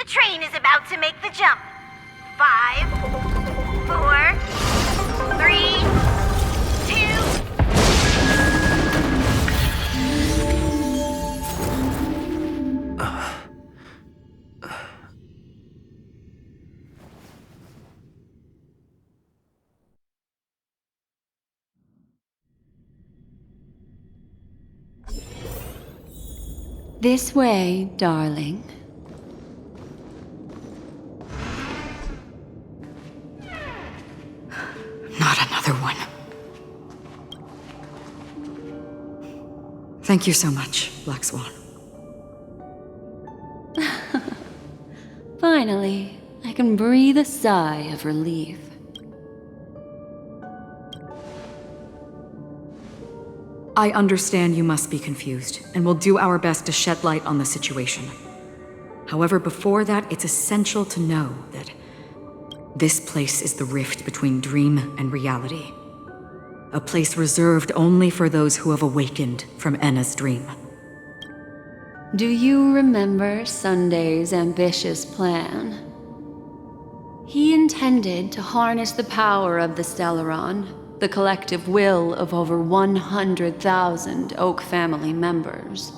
train is about to make the jump. 5, 4, 3, 2... This way, darling. Not another one. Thank you so much, Black Swan. Finally, I can breathe a sigh of relief. I understand you must be confused, and will do our best to shed light on the situation. However, before that, it's essential to know that this place is the rift between dream and reality. A place reserved only for those who have awakened from Enna's dream. Do you remember Sunday's ambitious plan? He intended to harness the power of the Stellaron, the collective will of over 100,000 Oak family members,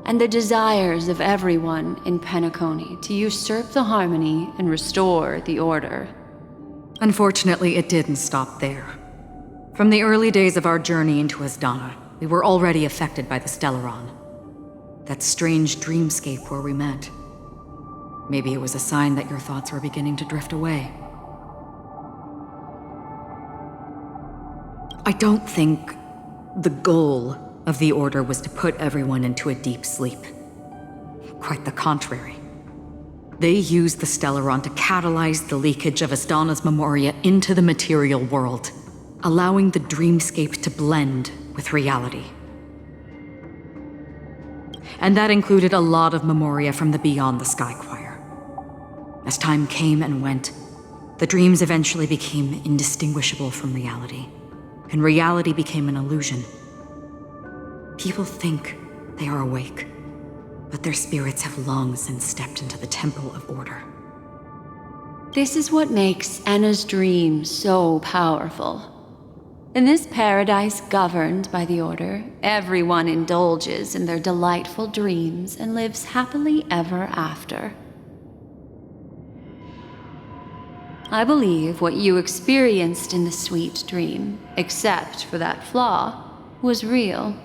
and the desires of everyone in Penacony to usurp the harmony and restore the order. Unfortunately, it didn't stop there. From the early days of our journey into Asdana, we were already affected by the Stellaron. That strange dreamscape where we met. Maybe it was a sign that your thoughts were beginning to drift away. I don't think the goal of the Order was to put everyone into a deep sleep. Quite the contrary. They used the Stellaron to catalyze the leakage of Asdana's Memoria into the material world, allowing the dreamscape to blend with reality. And that included a lot of Memoria from the Beyond the Sky Choir. As time came and went, the dreams eventually became indistinguishable from reality, and reality became an illusion. People think they are awake, but their spirits have long since stepped into the Temple of Order. This is what makes Enna's dream so powerful. In this paradise governed by the Order, everyone indulges in their delightful dreams and lives happily ever after. I believe what you experienced in the sweet dream, except for that flaw, was real.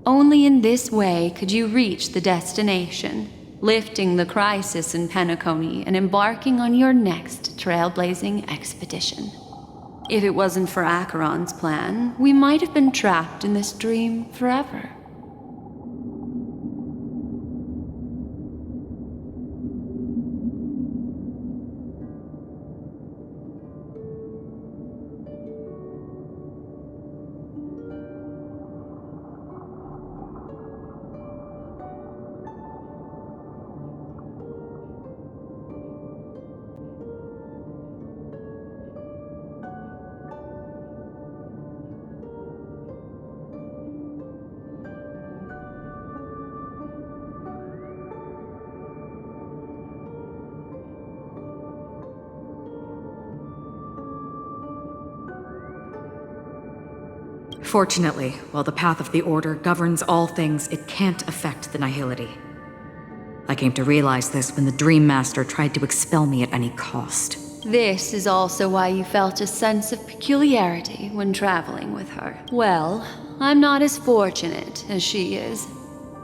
Only in this way could you reach the destination, lifting the crisis in Penacony and embarking on your next trailblazing expedition. If it wasn't for Acheron's plan, we might have been trapped in this dream forever. Fortunately, while the path of the Order governs all things, it can't affect the Nihility. I came to realize this when the Dream Master tried to expel me at any cost. This is also why you felt a sense of peculiarity when traveling with her. Well, I'm not as fortunate as she is.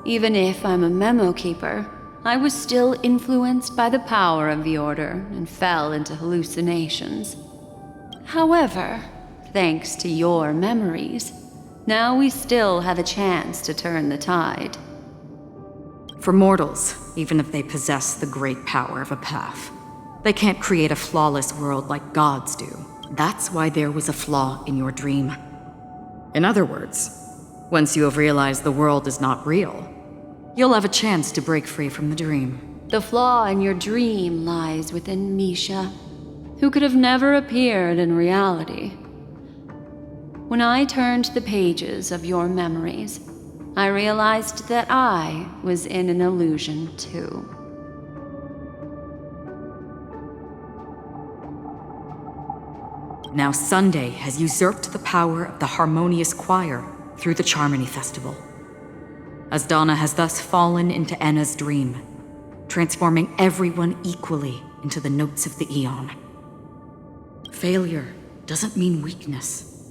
Even if I'm a memo keeper, I was still influenced by the power of the Order and fell into hallucinations. However, thanks to your memories, now we still have a chance to turn the tide. For mortals, even if they possess the great power of a path, they can't create a flawless world like gods do. That's why there was a flaw in your dream. In other words, once you have realized the world is not real, you'll have a chance to break free from the dream. The flaw in your dream lies within Misha, who could have never appeared in reality. When I turned the pages of your memories, I realized that I was in an illusion too. Now Sunday has usurped the power of the Harmonious Choir through the Charmony Festival. Asdana has thus fallen into Enna's dream, transforming everyone equally into the notes of the Aeon. Failure doesn't mean weakness.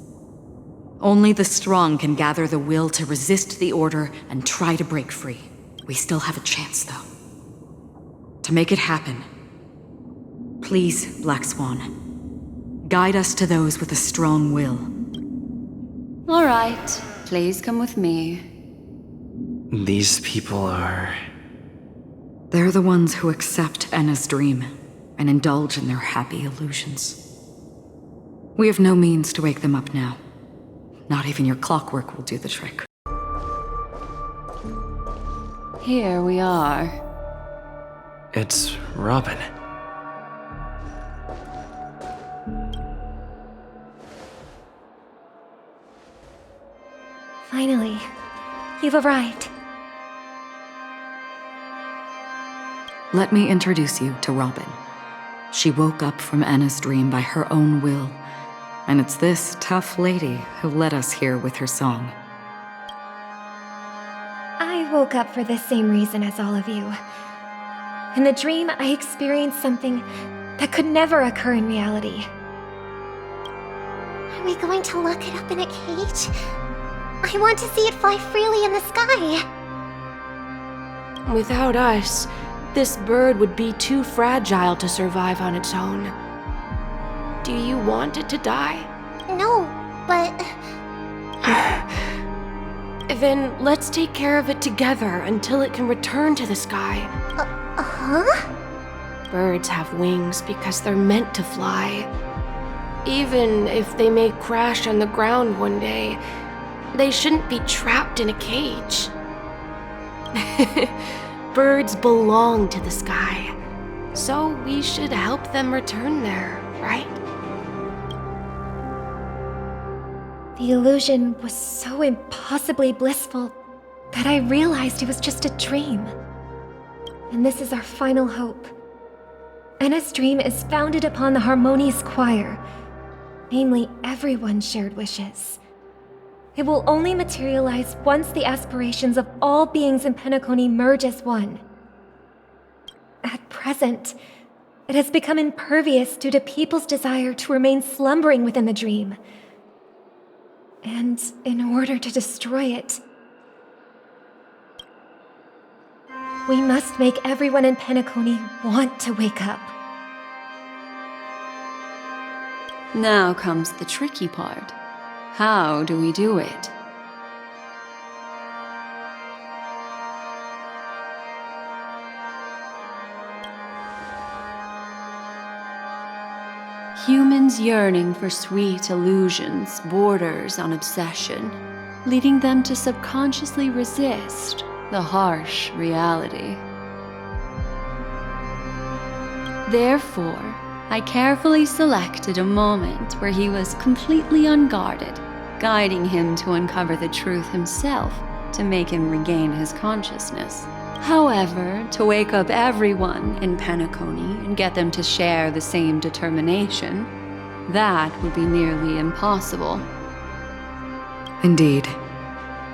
Only the strong can gather the will to resist the order and try to break free. We still have a chance, though. To make it happen, please, Black Swan, guide us to those with a strong will. All right, please come with me. These people are... They're the ones who accept Enna's dream and indulge in their happy illusions. We have no means to wake them up now. Not even your clockwork will do the trick. Here we are. It's Robin. Finally, you've arrived. Let me introduce you to Robin. She woke up from Enna's dream by her own will, and it's this tough lady who led us here with her song. I woke up for the same reason as all of you. In the dream, I experienced something that could never occur in reality. Are we going to lock it up in a cage? I want to see it fly freely in the sky. Without us, this bird would be too fragile to survive on its own. Do you want it to die? No, but... Then let's take care of it together until it can return to the sky. Huh? Birds have wings because they're meant to fly. Even if they may crash on the ground one day, they shouldn't be trapped in a cage. Birds belong to the sky, so we should help them return there, right? The illusion was so impossibly blissful that I realized it was just a dream. And this is our final hope. Enna's dream is founded upon the Harmonious Choir, namely everyone's shared wishes. It will only materialize once the aspirations of all beings in Penacony merge as one. At present, it has become impervious due to people's desire to remain slumbering within the dream. And in order to destroy it, we must make everyone in Penacony want to wake up. Now comes the tricky part. How do we do it? Humans yearning for sweet illusions borders on obsession, leading them to subconsciously resist the harsh reality. Therefore, I carefully selected a moment where he was completely unguarded, guiding him to uncover the truth himself to make him regain his consciousness. However, to wake up everyone in Penacony and get them to share the same determination, that would be nearly impossible. Indeed.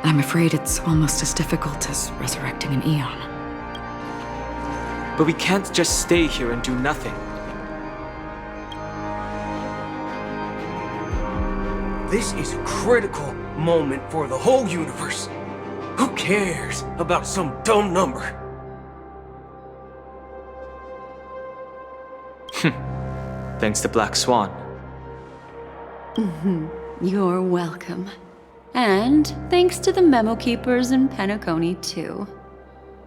I'm afraid it's almost as difficult as resurrecting an Aeon. But we can't just stay here and do nothing. This is a critical moment for the whole universe. Who cares about some dumb number? Thanks to Black Swan. You're welcome. And thanks to the Memo Keepers in Penacony, too.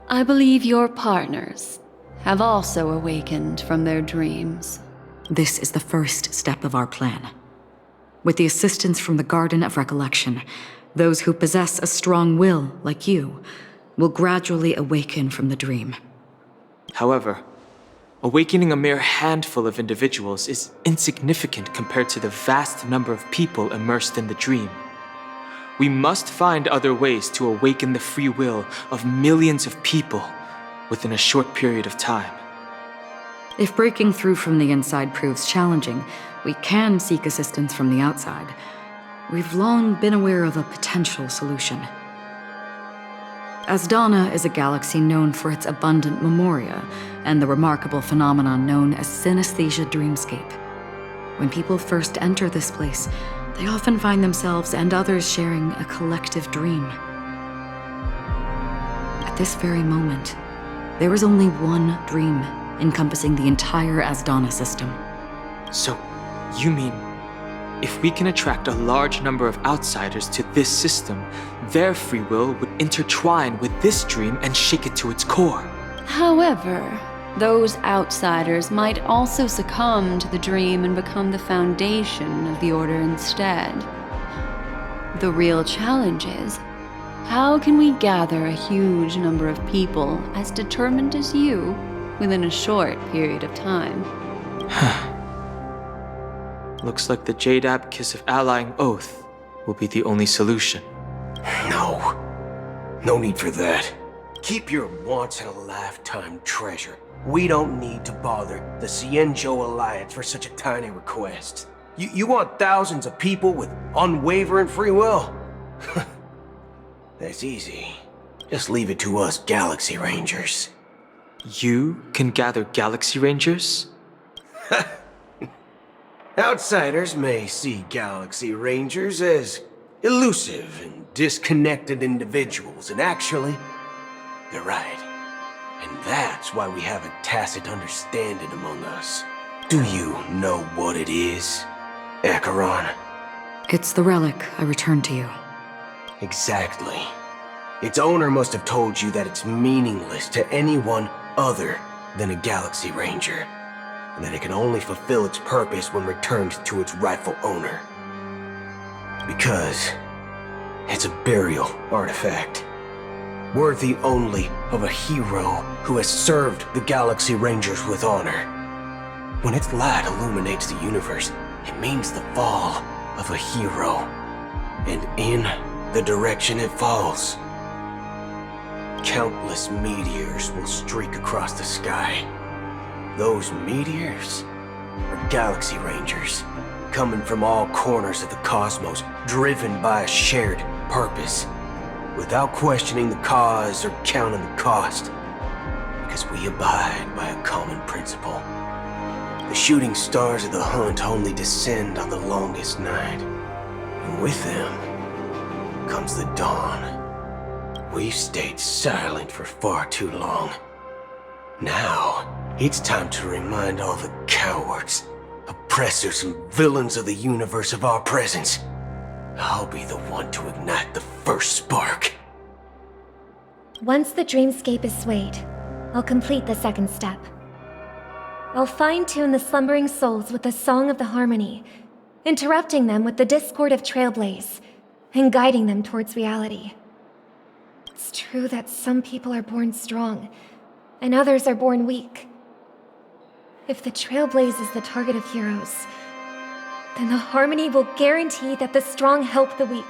I believe your partners have also awakened from their dreams. This is the first step of our plan. With the assistance from the Garden of Recollection, those who possess a strong will, like you, will gradually awaken from the dream. However, awakening a mere handful of individuals is insignificant compared to the vast number of people immersed in the dream. We must find other ways to awaken the free will of millions of people within a short period of time. If breaking through from the inside proves challenging, we can seek assistance from the outside. We've long been aware of a potential solution. Asdana is a galaxy known for its abundant memoria and the remarkable phenomenon known as synesthesia dreamscape. When people first enter this place, they often find themselves and others sharing a collective dream. At this very moment, there is only one dream encompassing the entire Asdana system. So, you mean, if we can attract a large number of outsiders to this system, their free will would intertwine with this dream and shake it to its core? However, those outsiders might also succumb to the dream and become the foundation of the Order instead. The real challenge is, how can we gather a huge number of people as determined as you within a short period of time? Looks like the Jade Abacus of Allying Oath will be the only solution. No. No need for that. Keep your once-in-a-lifetime treasure. We don't need to bother the Cienjo Alliance for such a tiny request. You want thousands of people with unwavering free will? That's easy. Just leave it to us Galaxy Rangers. You can gather Galaxy Rangers? Outsiders may see Galaxy Rangers as elusive and disconnected individuals, and actually, they're right. And that's why we have a tacit understanding among us. Do you know what it is, Acheron? It's the relic I returned to you. Exactly. Its owner must have told you that it's meaningless to anyone other than a Galaxy Ranger, and that it can only fulfill its purpose when returned to its rightful owner. Because it's a burial artifact, worthy only of a hero who has served the Galaxy Rangers with honor. When its light illuminates the universe, it means the fall of a hero, and in the direction it falls, countless meteors will streak across the sky. Those meteors are Galaxy Rangers, coming from all corners of the cosmos, driven by a shared purpose, without questioning the cause or counting the cost, because we abide by a common principle. The shooting stars of the hunt only descend on the longest night, and with them comes the dawn. We've stayed silent for far too long. Now, it's time to remind all the cowards, oppressors, and villains of the universe of our presence. I'll be the one to ignite the first spark. Once the dreamscape is swayed, I'll complete the second step. I'll fine-tune the slumbering souls with the Song of the Harmony, interrupting them with the discord of Trailblaze, and guiding them towards reality. It's true that some people are born strong, and others are born weak. If the Trailblaze is the target of heroes, then the Harmony will guarantee that the strong help the weak.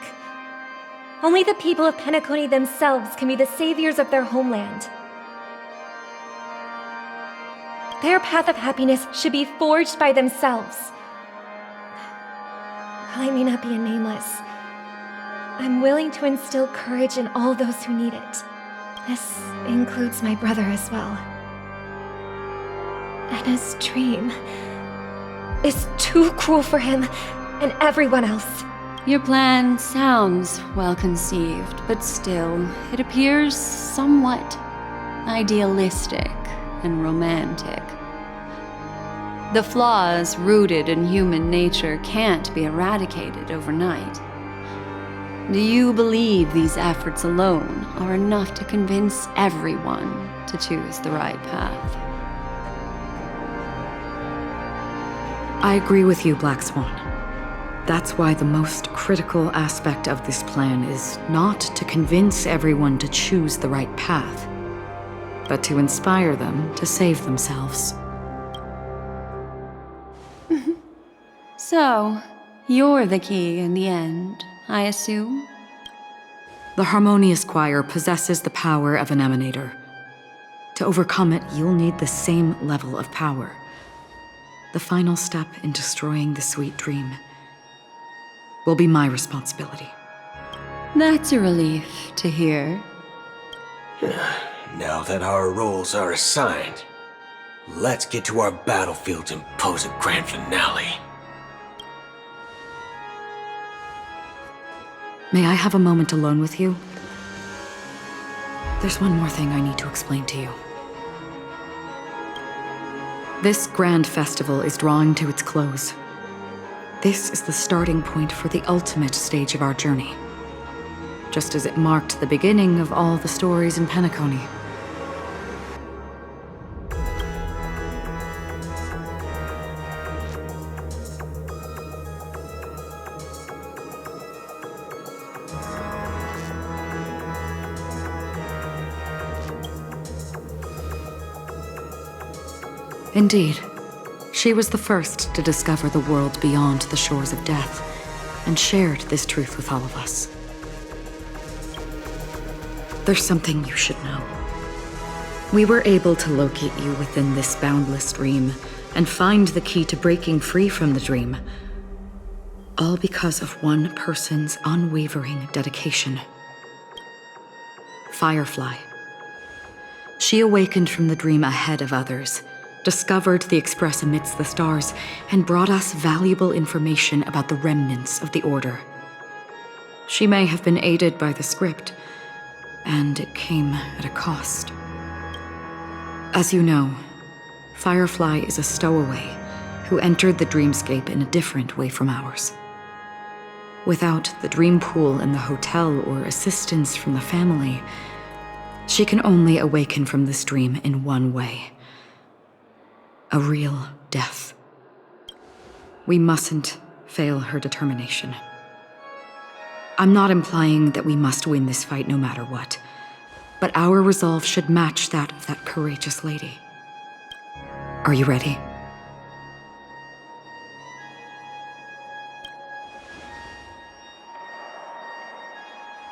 Only the people of Penacony themselves can be the saviors of their homeland. Their path of happiness should be forged by themselves. While I may not be a nameless, I'm willing to instill courage in all those who need it. This includes my brother as well. Anna's dream is too cruel for him and everyone else. Your plan sounds well conceived, but still, it appears somewhat idealistic and romantic. The flaws rooted in human nature can't be eradicated overnight. Do you believe these efforts alone are enough to convince everyone to choose the right path? I agree with you, Black Swan. That's why the most critical aspect of this plan is not to convince everyone to choose the right path, but to inspire them to save themselves. So, you're the key in the end, I assume? The Harmonious Choir possesses the power of an emanator. To overcome it, you'll need the same level of power. The final step in destroying the sweet dream will be my responsibility. That's a relief to hear. Now that our roles are assigned, let's get to our battlefields and pose a grand finale. May I have a moment alone with you? There's one more thing I need to explain to you. This grand festival is drawing to its close. This is the starting point for the ultimate stage of our journey. Just as it marked the beginning of all the stories in Penacony. Indeed, she was the first to discover the world beyond the shores of death, and shared this truth with all of us. There's something you should know. We were able to locate you within this boundless dream, and find the key to breaking free from the dream, all because of one person's unwavering dedication. Firefly. She awakened from the dream ahead of others, discovered the Express amidst the stars, and brought us valuable information about the remnants of the Order. She may have been aided by the script, and it came at a cost. As you know, Firefly is a stowaway who entered the dreamscape in a different way from ours. Without the dream pool in the hotel or assistance from the family, she can only awaken from this dream in one way. A real death. We mustn't fail her determination. I'm not implying that we must win this fight no matter what, but our resolve should match that of that courageous lady. Are you ready?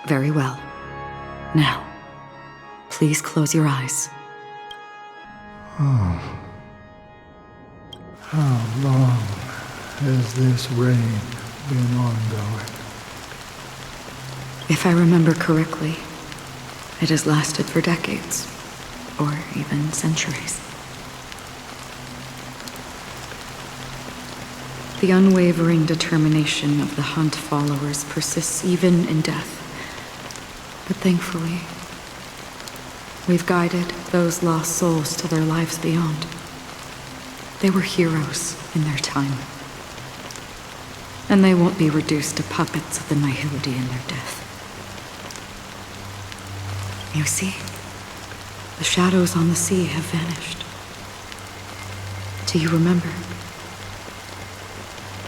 Very well. Now, please close your eyes. How long has this reign been ongoing? If I remember correctly, it has lasted for decades, or even centuries. The unwavering determination of the Hunt followers persists even in death. But thankfully, we've guided those lost souls to their lives beyond. They were heroes in their time. And they won't be reduced to puppets of the Nihility in their death. You see, the shadows on the sea have vanished. Do you remember?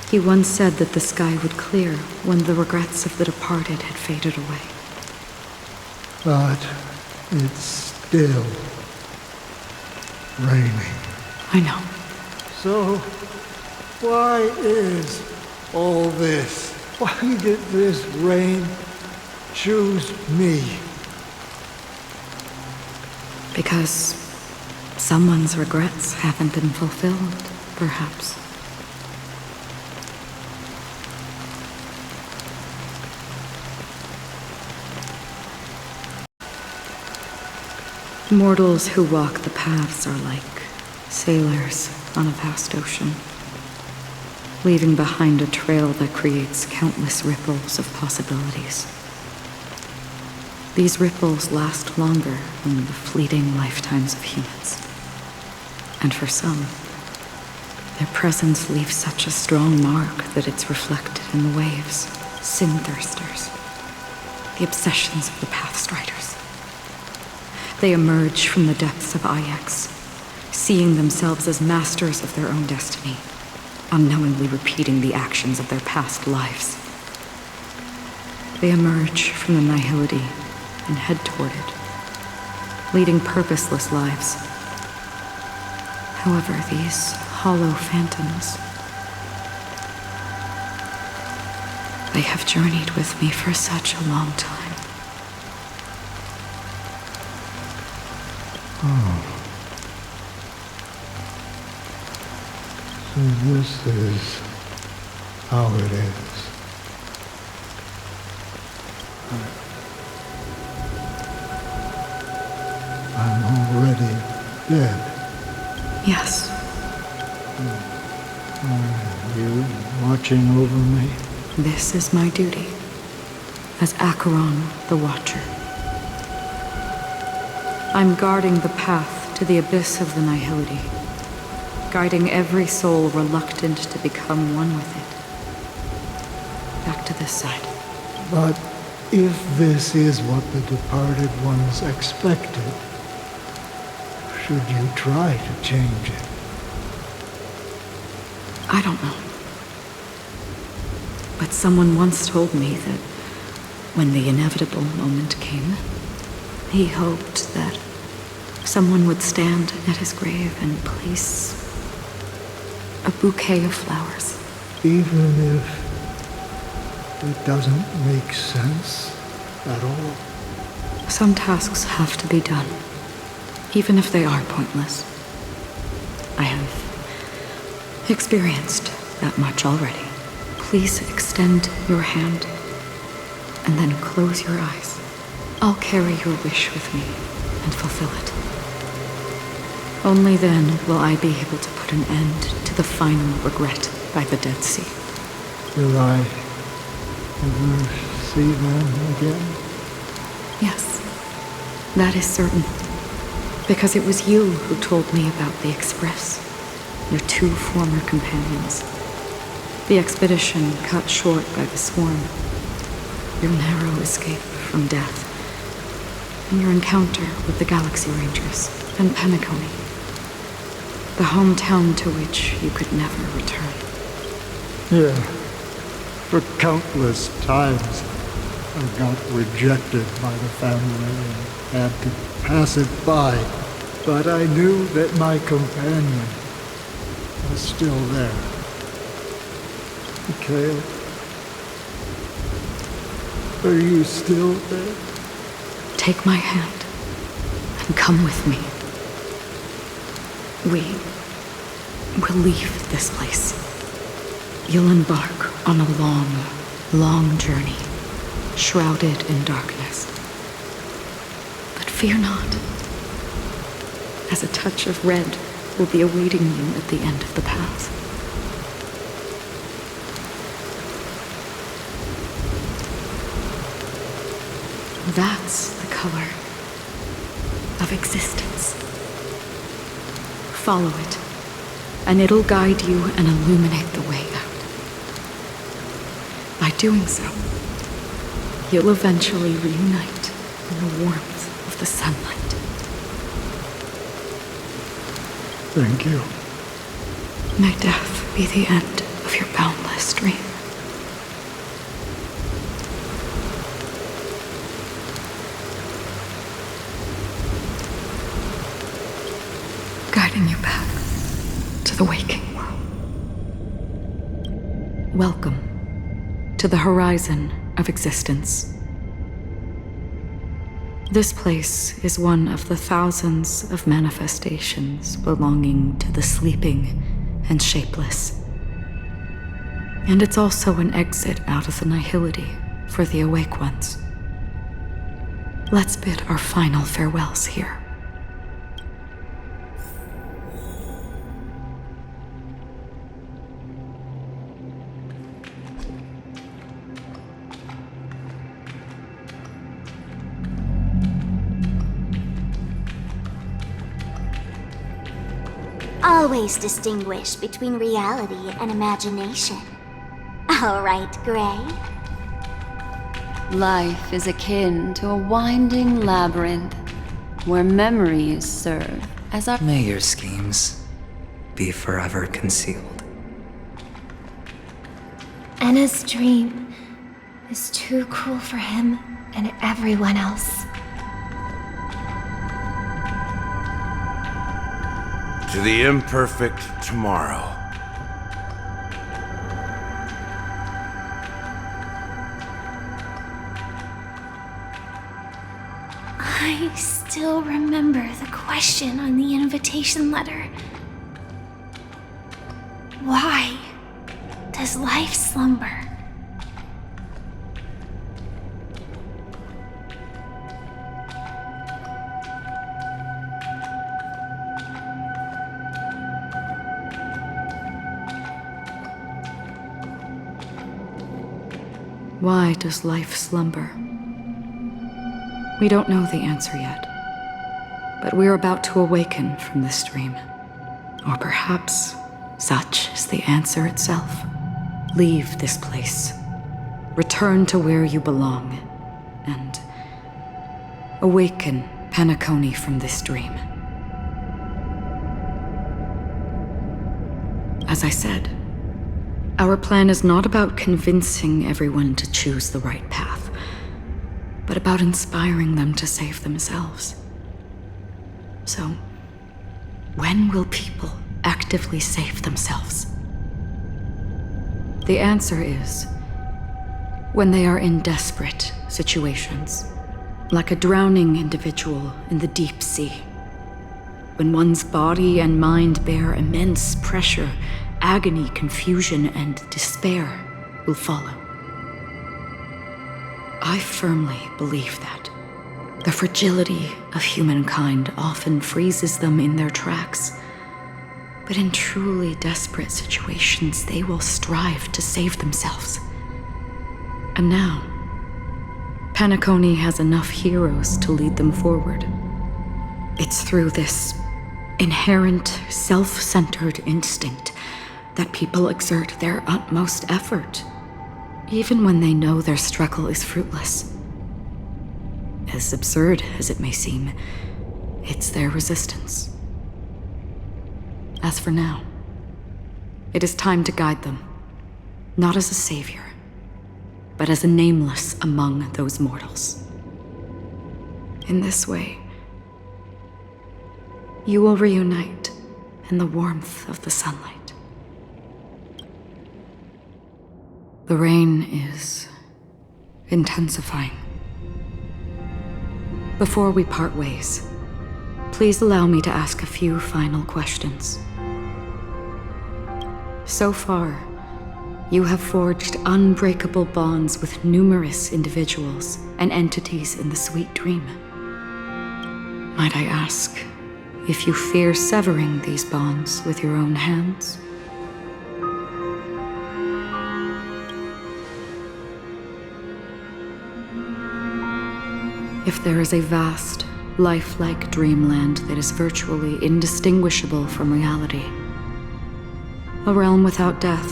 He once said that the sky would clear when the regrets of the departed had faded away. But it's still raining. I know. So, why is all this? Why did this rain choose me? Because someone's regrets haven't been fulfilled, perhaps. Mortals who walk the paths are like sailors on a vast ocean, leaving behind a trail that creates countless ripples of possibilities. These ripples last longer than the fleeting lifetimes of humans. And for some, their presence leaves such a strong mark that it's reflected in the waves, sin-thirsters, the obsessions of the Pathstriders. They emerge from the depths of Ix, seeing themselves as masters of their own destiny, unknowingly repeating the actions of their past lives. They emerge from the Nihility and head toward it, leading purposeless lives. However, these hollow phantoms, they have journeyed with me for such a long time. Oh. And this is how it is. I'm already dead. Yes. Are you watching over me? This is my duty as Acheron the Watcher. I'm guarding the path to the abyss of the Nihility, guiding every soul reluctant to become one with it. Back to this side. But if this is what the departed ones expected, should you try to change it? I don't know. But someone once told me that when the inevitable moment came, he hoped that someone would stand at his grave and place a bouquet of flowers. Even if it doesn't make sense at all? Some tasks have to be done, even if they are pointless. I have experienced that much already. Please extend your hand and then close your eyes. I'll carry your wish with me and fulfill it. Only then will I be able to put an end to the final regret by the Dead Sea. Will I ever see them again? Yes, that is certain. Because it was you who told me about the Express, your two former companions. The expedition cut short by the swarm, your narrow escape from death, and your encounter with the Galaxy Rangers and Penacony, the hometown to which you could never return. Yeah. For countless times, I got rejected by the family and had to pass it by. But I knew that my companion was still there. Mikhail, are you still there? Take my hand and come with me. We will leave this place. You'll embark on a long, long journey, shrouded in darkness. But fear not, as a touch of red will be awaiting you at the end of the path. That's the color of existence. Follow it, and it'll guide you and illuminate the way out. By doing so, you'll eventually reunite in the warmth of the sunlight. Thank you. May death be the end of your boundless dream. Guiding you back to the waking world. Welcome to the horizon of existence. This place is one of the thousands of manifestations belonging to the sleeping and shapeless. And it's also an exit out of the nihility for the awake ones. Let's bid our final farewells here. Always distinguish between reality and imagination. All right, Gray? Life is akin to a winding labyrinth where memories serve as our... May your schemes be forever concealed. Anna's dream is too cruel for him and everyone else. To the imperfect tomorrow. I still remember the question on the invitation letter. Why does life slumber? Why does life slumber? We don't know the answer yet, but we're about to awaken from this dream. Or perhaps such is the answer itself. Leave this place, return to where you belong, and awaken Penacony from this dream. As I said, our plan is not about convincing everyone to choose the right path, but about inspiring them to save themselves. So, when will people actively save themselves? The answer is when they are in desperate situations, like a drowning individual in the deep sea. When one's body and mind bear immense pressure, agony, confusion, and despair will follow. I firmly believe that the fragility of humankind often freezes them in their tracks. But in truly desperate situations, they will strive to save themselves. And now, Penacony has enough heroes to lead them forward. It's through this inherent, self-centered instinct that people exert their utmost effort, even when they know their struggle is fruitless. As absurd as it may seem, it's their resistance. As for now, it is time to guide them, not as a savior, but as a nameless among those mortals. In this way, you will reunite in the warmth of the sunlight. The rain is intensifying. Before we part ways, please allow me to ask a few final questions. So far, you have forged unbreakable bonds with numerous individuals and entities in the Sweet Dream. Might I ask if you fear severing these bonds with your own hands? If there is a vast, lifelike dreamland that is virtually indistinguishable from reality, a realm without death,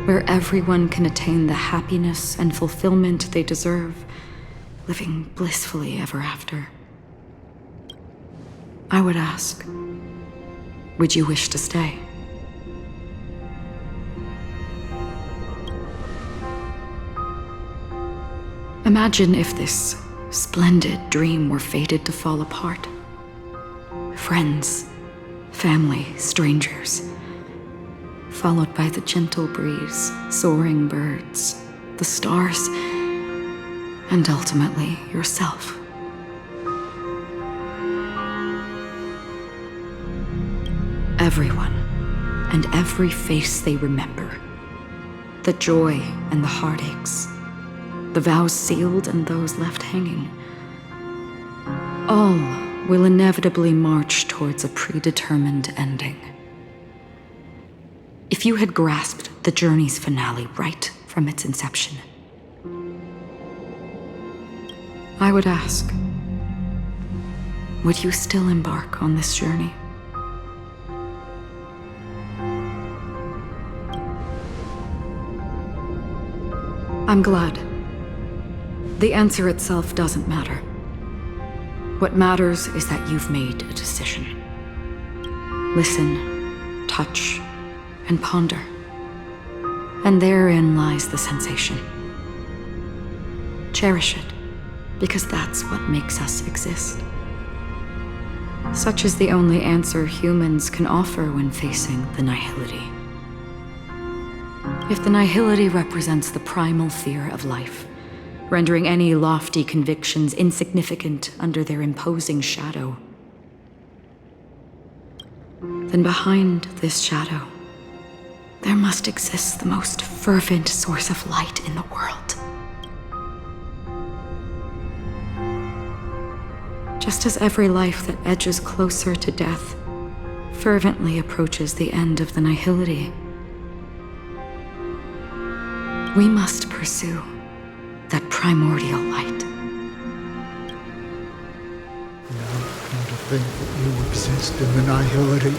where everyone can attain the happiness and fulfillment they deserve, living blissfully ever after, I would ask, would you wish to stay? Imagine if this splendid dream were fated to fall apart. Friends, family, strangers, followed by the gentle breeze, soaring birds, the stars, and ultimately yourself. Everyone and every face they remember, the joy and the heartaches, the vows sealed and those left hanging, all will inevitably march towards a predetermined ending. If you had grasped the journey's finale right from its inception, I would ask, would you still embark on this journey? I'm glad. The answer itself doesn't matter. What matters is that you've made a decision. Listen, touch, and ponder. And therein lies the sensation. Cherish it, because that's what makes us exist. Such is the only answer humans can offer when facing the nihility. If the nihility represents the primal fear of life, rendering any lofty convictions insignificant under their imposing shadow, then behind this shadow there must exist the most fervent source of light in the world. Just as every life that edges closer to death fervently approaches the end of the nihility, we must pursue that primordial light. Now come to think that you exist in the nihility,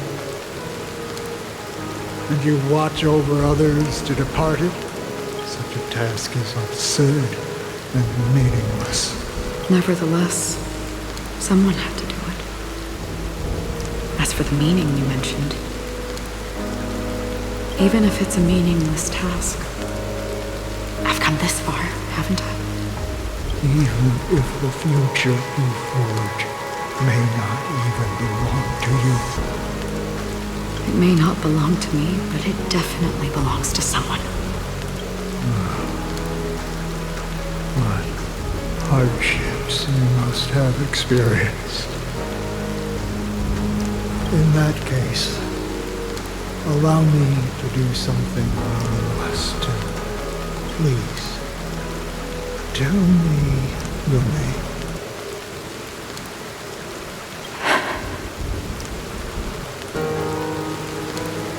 and you watch over others to depart it, such a task is absurd and meaningless. Nevertheless, someone had to do it. As for the meaning you mentioned, even if it's a meaningless task, I've come this far, haven't I? Even if the future you forge may not even belong to you. It may not belong to me, but it definitely belongs to someone. What hardships you must have experienced. In that case, allow me to do something meaningless too. Please, tell me your name.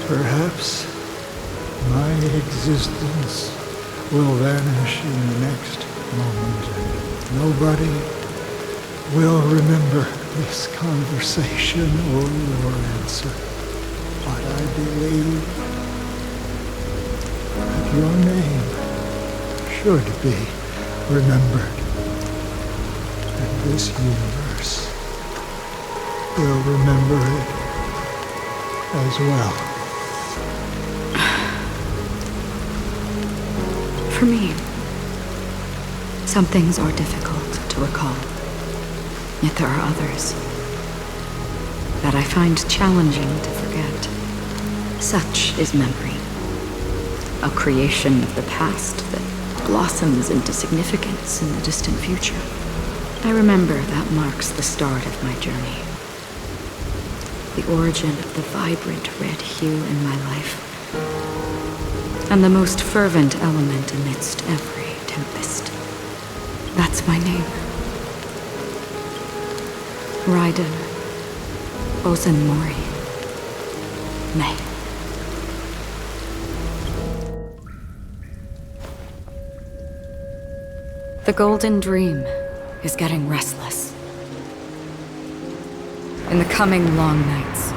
Perhaps my existence will vanish in the next moment, and nobody will remember this conversation or your answer. But I believe that your name should be remembered, and this universe will remember it as well. For me, some things are difficult to recall. Yet there are others that I find challenging to forget. Such is memory, a creation of the past that blossoms into significance in the distant future. I remember that marks the start of my journey. The origin of the vibrant red hue in my life, and the most fervent element amidst every tempest. That's my name. Raiden Ozanmori May. The Golden Dream is getting restless. In the coming long nights,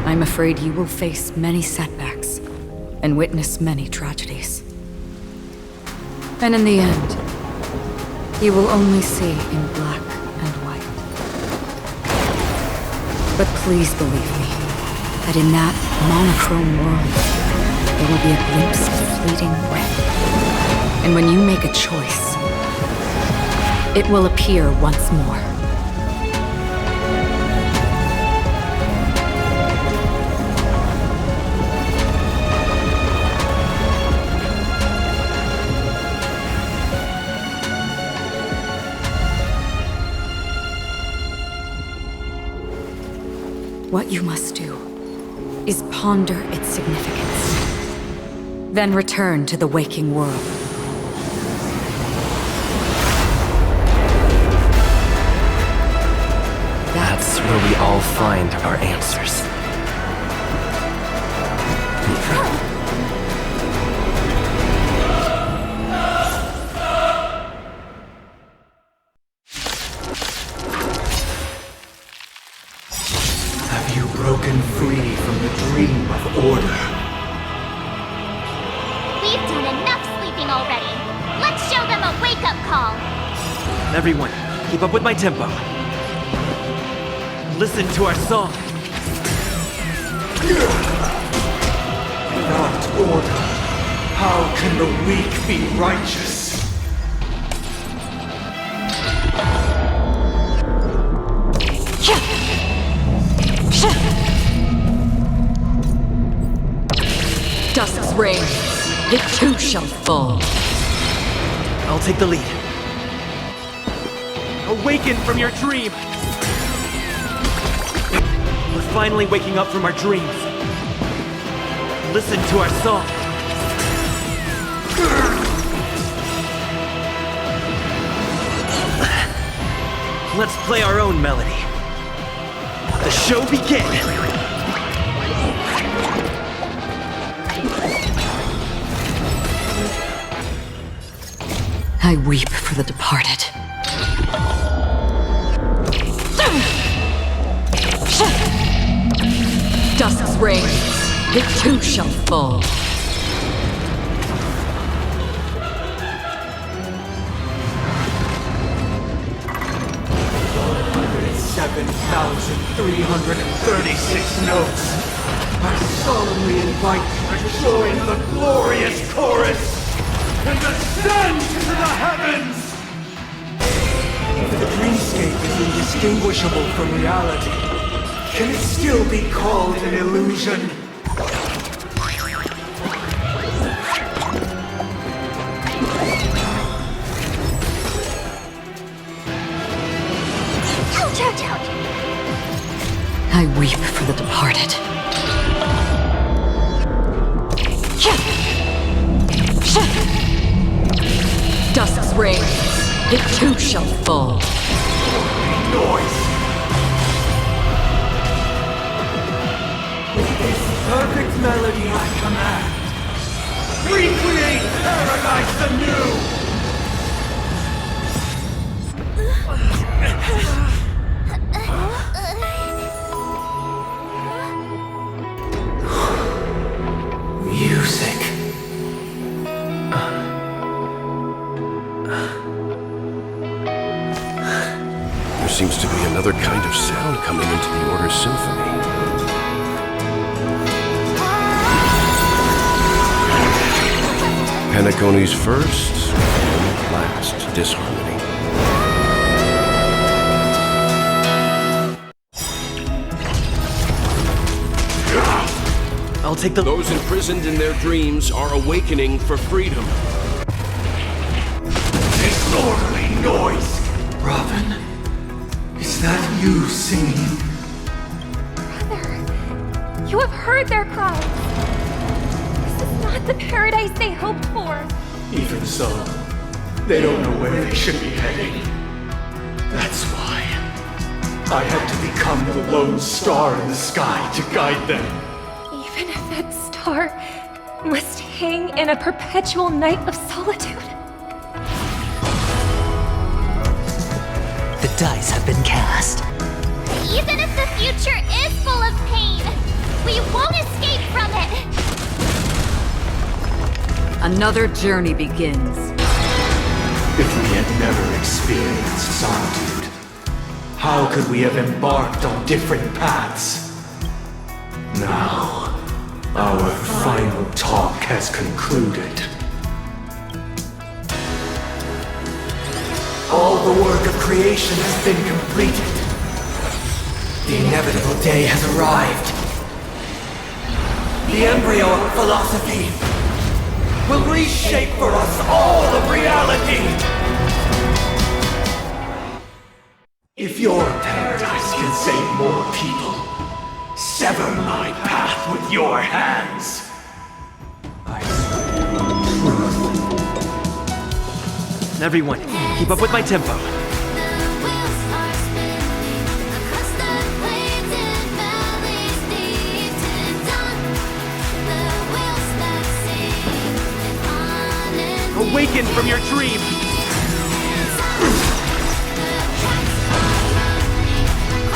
I'm afraid you will face many setbacks and witness many tragedies. And in the end, you will only see in black and white. But please believe me, that in that monochrome world, there will be a glimpse of fleeting red. And when you make a choice, it will appear once more. What you must do is ponder its significance, then return to the waking world. That's where we all find our answers. Have you broken free from the dream of order? We've done enough sleeping already. Let's show them a wake-up call. Everyone, keep up with my tempo. Listen to our song. Without order, how can the weak be righteous? Dusk's reign, it too shall fall. I'll take the lead. Awaken from your dream! We're finally waking up from our dreams. listen to our song. Let's play our own melody. The show begin! I weep for the departed. Dusk's reign, it too shall fall. 7,336 notes. I solemnly invite you to join the glorious chorus and ascend to the heavens! If the dreamscape is indistinguishable from reality, can it still be called an illusion? Ouch, ouch, ouch! I weep for the departed. Dusk's reign, it too shall fall. Noise! With this perfect melody I command, recreate paradise anew! Music. There seems to be another kind of sound coming into the Order's symphony. Penacony's first and last disharmony. I'll take the... Those imprisoned in their dreams are awakening for freedom. Disorderly noise! Robin, is that you singing? Brother, you have heard their cries. This is not the paradise they hoped for. Even so, they don't know where they should be heading. That's why I had to become the lone star in the sky to guide them. Even if that star must hang in a perpetual night of solitude. The dice have been cast. Even if the future is full of pain, we won't escape from it! Another journey begins. If we had never experienced solitude, how could we have embarked on different paths? Now, our final talk has concluded. All the work of creation has been completed. The inevitable day has arrived. The embryo of philosophy will reshape for us all of reality. If your paradise can save more people, sever my path with your hands. I swear on truth. Everyone, keep up with my tempo. Awaken from your dream!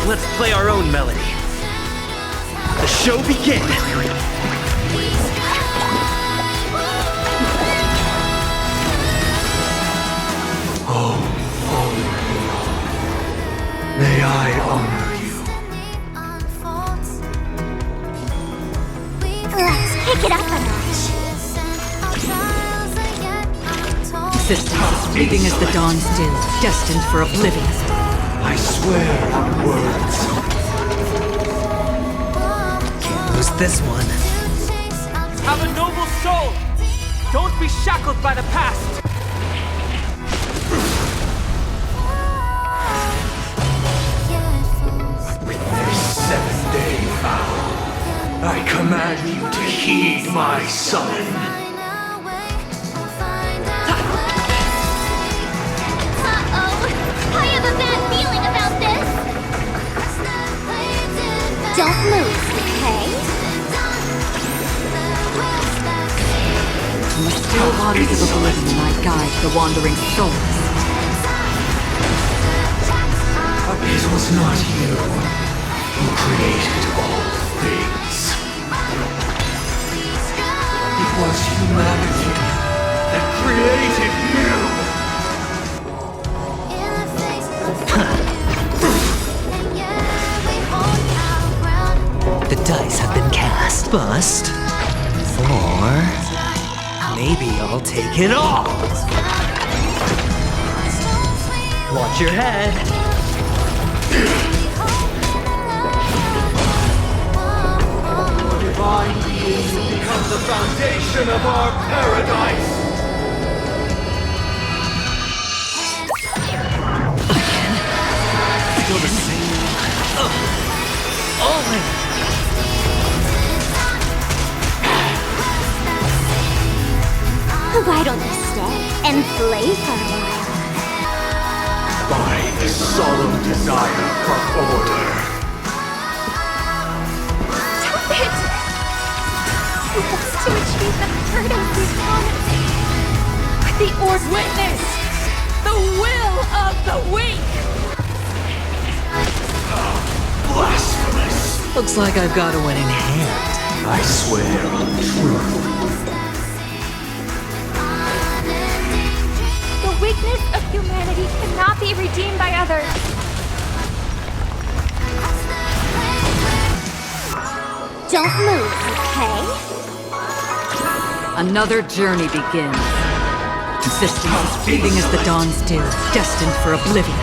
Let's play our own melody. The show begin! Oh, Holy Lord, may I honor you. Let's kick it up a notch. Existence as fleeting as the dawn still, destined for oblivion. I swear on words. Who's this one? Have a noble soul! Don't be shackled by the past! With their 7-day vow, I command you to heed my summon. I have a bad feeling about this. Don't move, okay? The still bodies of oblivion might guide the wandering souls. It was not you who created all things. It was humanity that created you. The dice have been cast, Bust. Or maybe I'll take it all. Watch your head. Divine beings will become the foundation of our paradise. Still the same. All in. Why don't you stay and play for a while? By the solemn desire for order. Stop it! He wants to achieve the paradise we promised. The Ord witness! The will of the weak! Blasphemous! Looks like I've got a winning hand. I swear on truth. The weakness of humanity cannot be redeemed by others. Don't move, okay? Another journey begins. Existence as fleeting as the dawn's dew, destined for oblivion.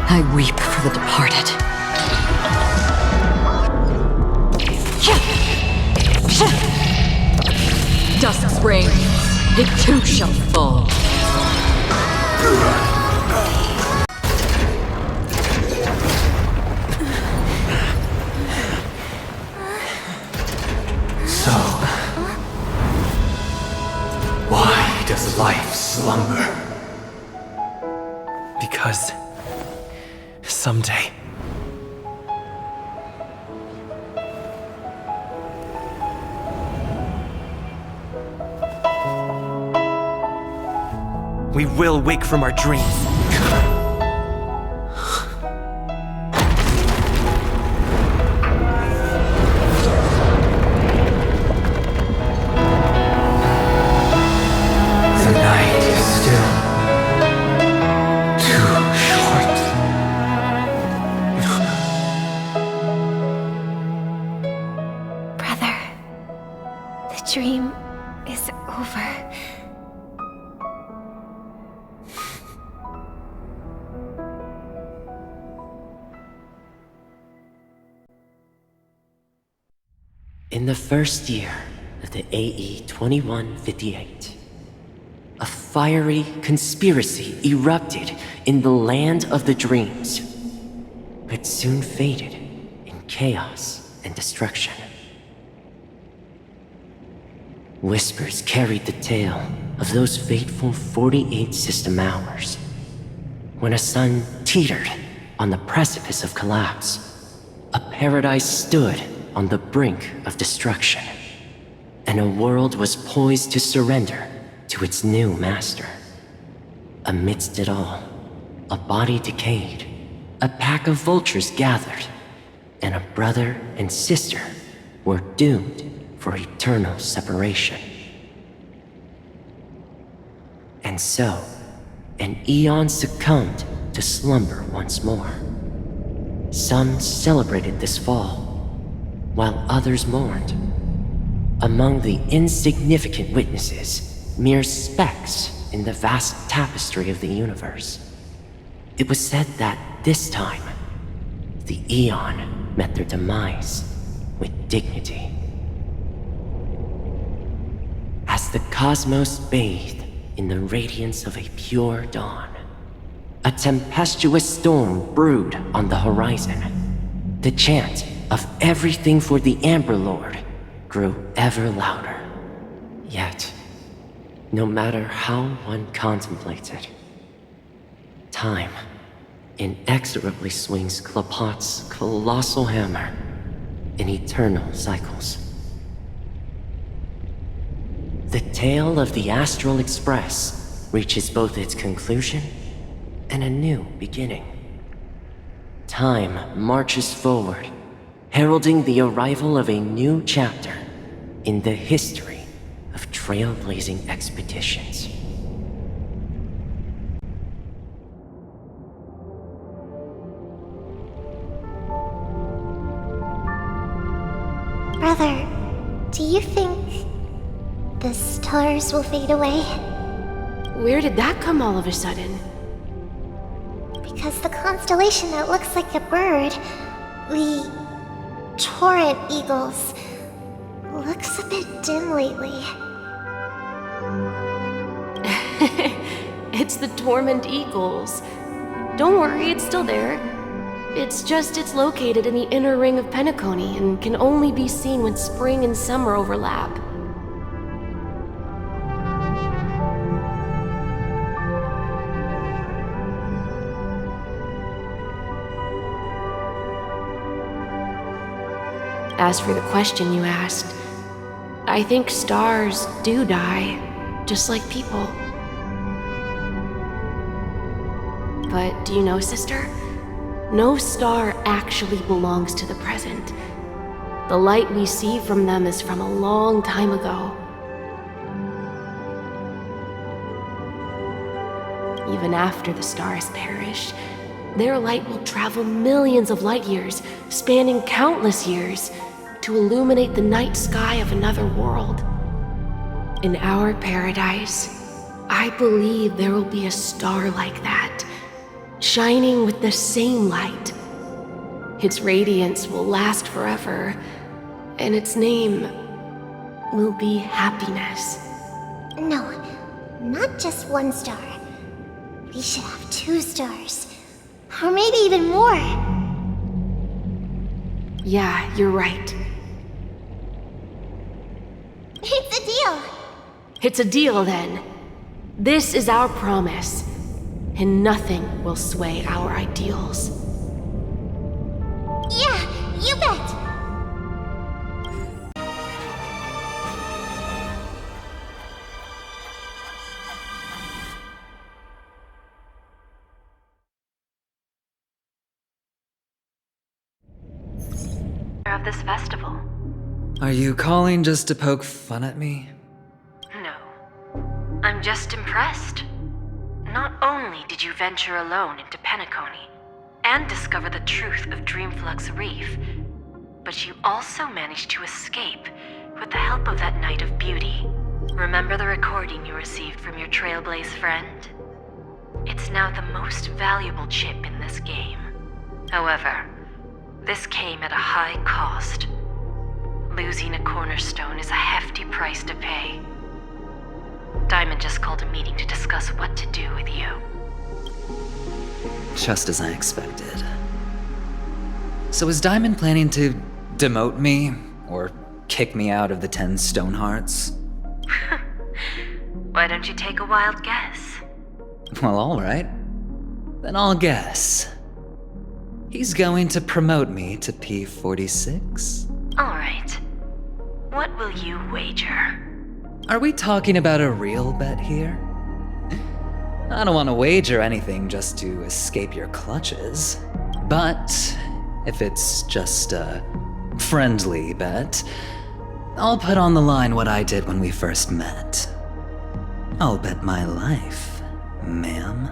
I weep for the departed. Dusk's reign, it too shall fall. So, why does life slumber? Because someday we will wake from our dreams. The night is still too short. Brother, the dream is over. In the first year of the AE 2158, a fiery conspiracy erupted in the land of the dreams, but soon faded in chaos and destruction. Whispers carried the tale of those fateful 48 system hours, when a sun teetered on the precipice of collapse. A paradise stood on the brink of destruction, and a world was poised to surrender to its new master. Amidst it all, a body decayed, a pack of vultures gathered, and a brother and sister were doomed for eternal separation. And so, an eon succumbed to slumber once more. Some celebrated this fall, while others mourned. Among the insignificant witnesses, mere specks in the vast tapestry of the universe, it was said that this time, the Eon met their demise with dignity. As the cosmos bathed in the radiance of a pure dawn, a tempestuous storm brewed on the horizon. The chant of everything for the Amber Lord grew ever louder. Yet, no matter how one contemplates it, time inexorably swings Klapot's colossal hammer in eternal cycles. The tale of the Astral Express reaches both its conclusion and a new beginning. Time marches forward, heralding the arrival of a new chapter in the history of trailblazing expeditions. Brother, do you think the stars will fade away? Where did that come all of a sudden? Because the constellation that looks like a bird, the Torrent Eagles, looks a bit dim lately. It's the Torment Eagles. Don't worry, it's still there. It's just it's located in the inner ring of Penacony and can only be seen when spring and summer overlap. As for the question you asked, I think stars do die, just like people. But do you know, sister? No star actually belongs to the present. The light we see from them is from a long time ago. Even after the stars perish, their light will travel millions of light years, spanning countless years, to illuminate the night sky of another world. In our paradise, I believe there will be a star like that, shining with the same light. Its radiance will last forever, and its name will be happiness. No, not just one star. We should have 2 stars. Or maybe even more. Yeah, you're right. It's a deal. It's a deal, then. This is our promise, and nothing will sway our ideals. Yeah, you bet. Of this festival. Are you calling just to poke fun at me? No. I'm just impressed. Not only did you venture alone into Penacony and discover the truth of Dreamflux Reef, but you also managed to escape with the help of that Knight of Beauty. Remember the recording you received from your Trailblaze friend? It's now the most valuable chip in this game. However, this came at a high cost. Losing a cornerstone is a hefty price to pay. Diamond just called a meeting to discuss what to do with you. Just as I expected. So is Diamond planning to demote me? Or kick me out of the 10 Stonehearts? Why don't you take a wild guess? Well, alright. Then I'll guess. He's going to promote me to P46? Alright. What will you wager? Are we talking about a real bet here? I don't want to wager anything just to escape your clutches. But if it's just a friendly bet, I'll put on the line what I did when we first met. I'll bet my life, ma'am.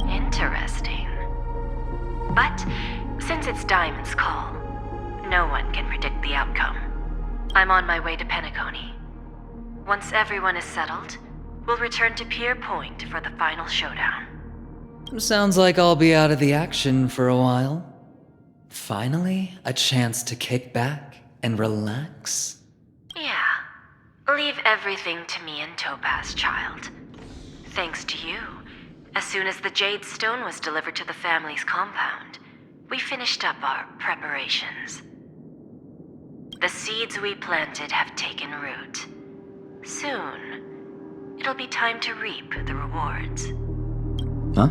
Interesting. But since it's Diamond's call, no one can predict the outcome. I'm on my way to Penacony. Once everyone is settled, we'll return to Pier Point for the final showdown. Sounds like I'll be out of the action for a while. Finally, a chance to kick back and relax. Yeah. Leave everything to me and Topaz, child. Thanks to you, as soon as the Jade Stone was delivered to the family's compound, we finished up our preparations. The seeds we planted have taken root. Soon, it'll be time to reap the rewards. Huh?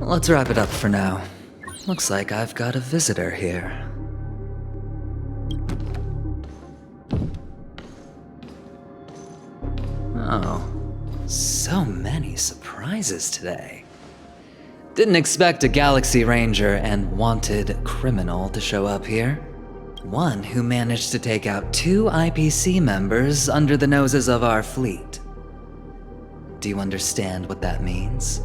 Let's wrap it up for now. Looks like I've got a visitor here. Oh, so many surprises today. Didn't expect a Galaxy Ranger and wanted criminal to show up here. One who managed to take out 2 IPC members under the noses of our fleet. Do you understand what that means?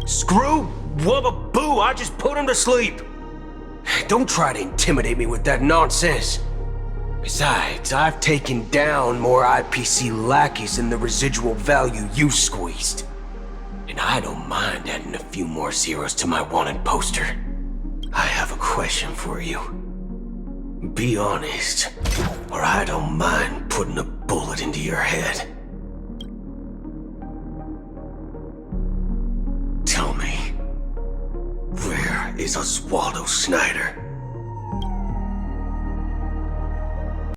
Screw wubba boo, I just put him to sleep. Don't try to intimidate me with that nonsense. Besides, I've taken down more IPC lackeys than the residual value you squeezed. And I don't mind adding a few more zeros to my wanted poster. I have a question for you. Be honest, or I don't mind putting a bullet into your head. Tell me, where is Oswaldo Snyder?